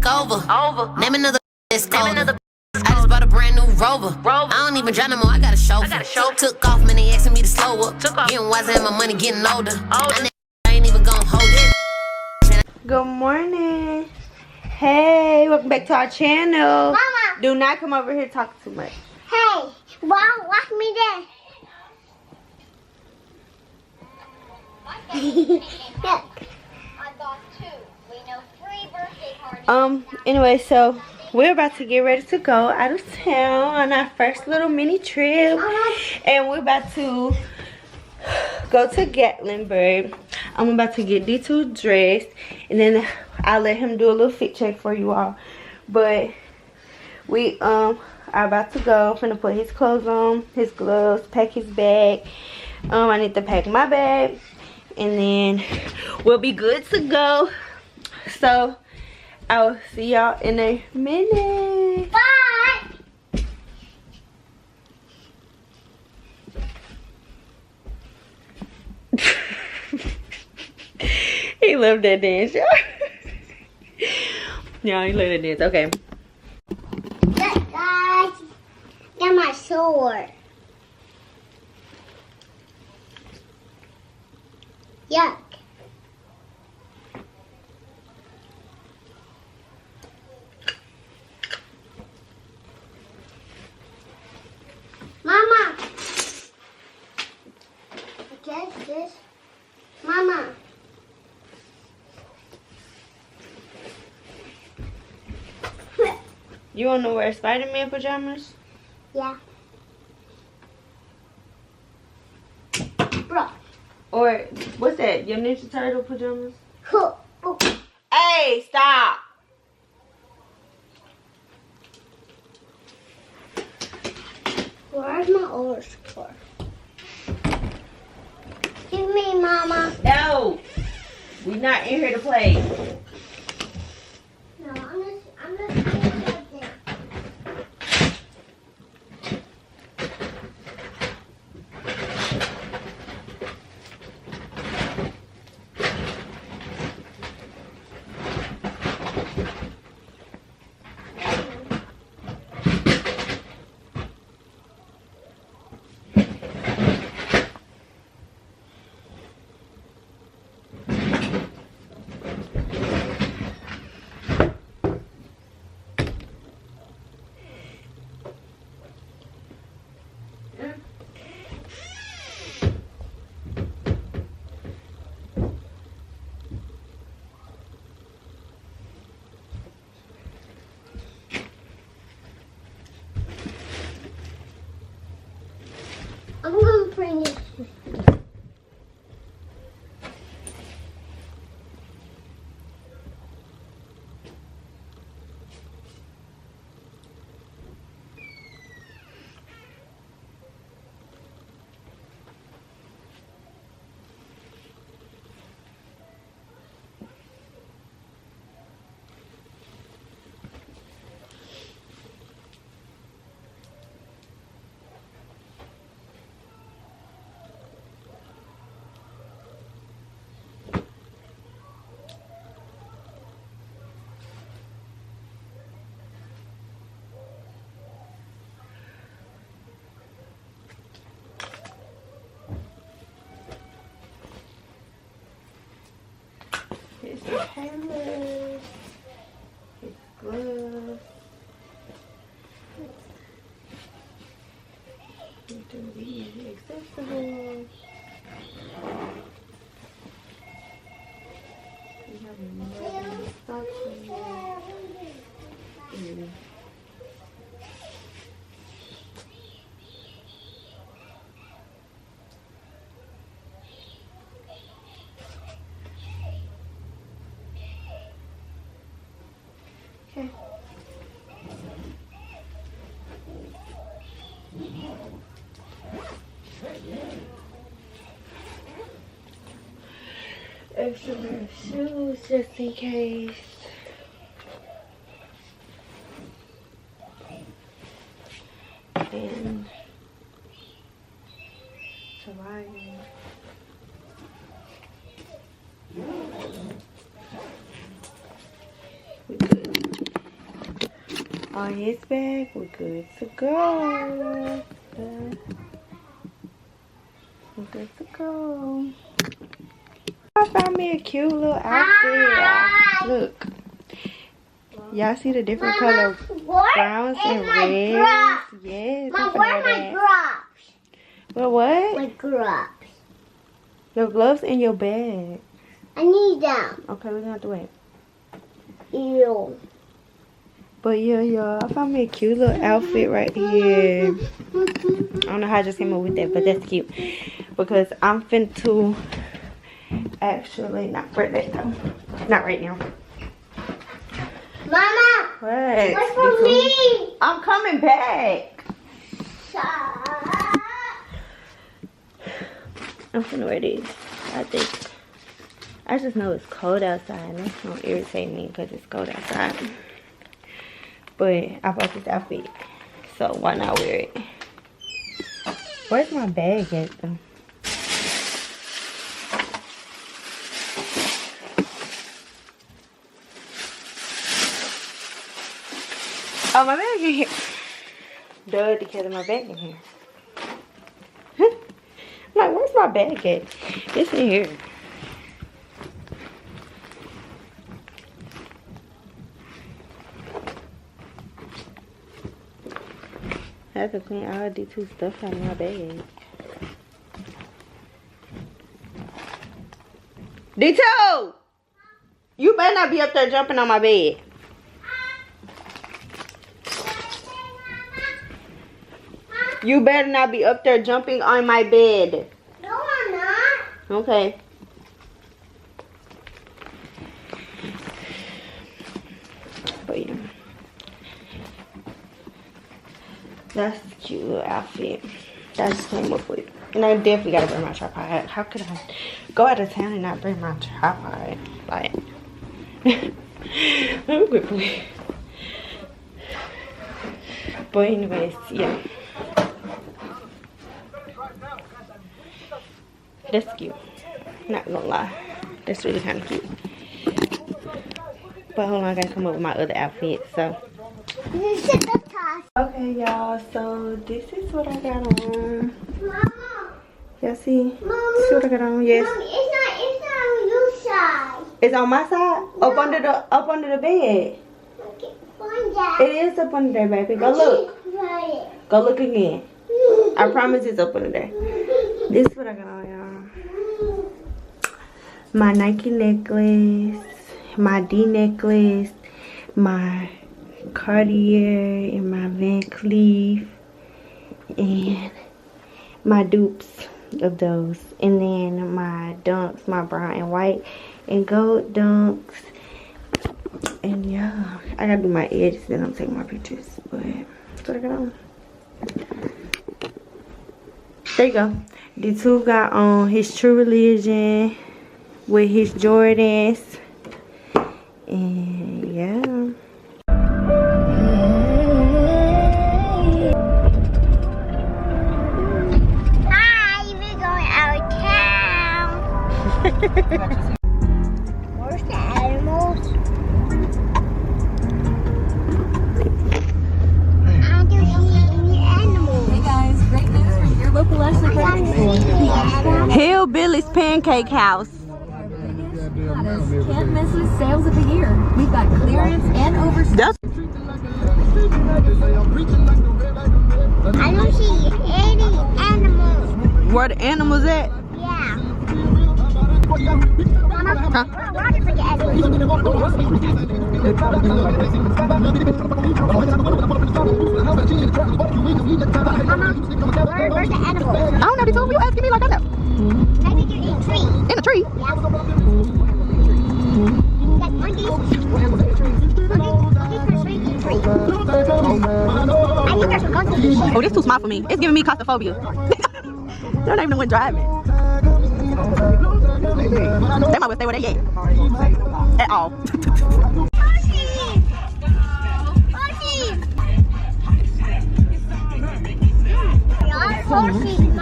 over. Name another that's colder. I just bought a brand new Rover. I don't even drive no more, I got a chauffeur. Took off, man, they asking me to slow up. Getting wiser and my money getting older. I ain't even gon' hold it. Good morning. Hey, welcome back to our channel. Mama. Do not come over here talking too much. Hey, watch me there. Look. I got 2. We know 3 birthday parties. Anyway, so we're about to get ready to go out of town on our first little mini trip. And we're about to go to Gatlinburg. I'm about to get D2 dressed. And then I'll let him do a little fit check for you all. But we are about to go. I'm finna put his clothes on, his gloves, pack his bag. I need to pack my bag. And then we'll be good to go. So I'll see y'all in a minute. Bye. He loved that dance, y'all. Yeah, he loved that dance. Okay. Look, guys. Got my sword. Yuck. Mama. I guess this. Mama. You want to wear Spider-Man pajamas? Yeah. Bro. Or what's that? Your Ninja Turtle pajamas? Cool. Oh. Hey, stop. Where's my old score? Give me, Mama. No. We're not in here to play. No, I'm just doing something. I'm gonna bring it. Here's the hammers. His gloves. You can be accessible. We have another stocking. Okay. Extra pair of shoes just in case. And toboggan. We good. on his bag, we're good to go. We're good to go. I found me a cute little outfit. Look. Y'all see the different color browns and reds? Yes. Mom, where are my gloves? Well, what? My gloves. Your gloves in your bag. I need them. Okay, we're gonna have to wait. Ew. But yeah, y'all, I found me a cute little outfit right here. I don't know how I just came up with that, but that's cute. Because I'm finna to actually, not right now. Not right now. Mama, What? what's for me? I'm coming back. I'm finna wear these. I think. I just know it's cold outside. And that's gonna irritate me because it's cold outside. But I bought this outfit, so why not wear it? Where's my bag at though? Oh, my bag in here. Duh, because my bag in here. I'm like, where's my bag at? It's in here. I have to clean all the two stuff out of my bag. D2! You better not be up there jumping on my bed. You better not be up there jumping on my bed. No, I'm not. Okay. But yeah. That's a cute little outfit that I just came up with. And I definitely gotta bring my tripod. How could I go out of town and not bring my tripod? Like, let me quickly. But anyways, yeah. That's cute. Not gonna lie. That's really kind of cute. But hold on, I gotta come up with my other outfit, so. Okay, y'all, so this is what I got on. Mama. Y'all see? Mama. This is what I got on, yes. Mommy, it's not on your side. It's on my side? No. Up under the bed. Okay, find that. It is up under there, baby. Go look. Go look again. I promise it's up under there. This is what I got on, y'all. My Nike necklace, my D necklace, my Cartier, and my Van Cleef, and my dupes of those, and then my dunks, my brown and white and gold dunks. And yeah, I gotta do my edges, then I'm taking my pictures. But that's what I got on. There you go. D2 got on his True Religion with his Jordans. And yeah. Hi, we're going out of town. Where's the animals? I don't see any animals. Hey guys, great news from your local Ashley Credit. Hillbilly's Pancake House. Can't miss the sales of the year. We've got clearance and overstock. I don't see any animals. Where the animals at? Yeah. Mama, we're looking for the Mama, where's the animals? I don't know, D2. You asking me like I know. Maybe they're in a tree. In a tree? Yeah. That monkeys. I think there's a monkey. Oh, this too small for me. It's giving me claustrophobia. They don't even know when driving. They might well stay where they at. At all. Horses.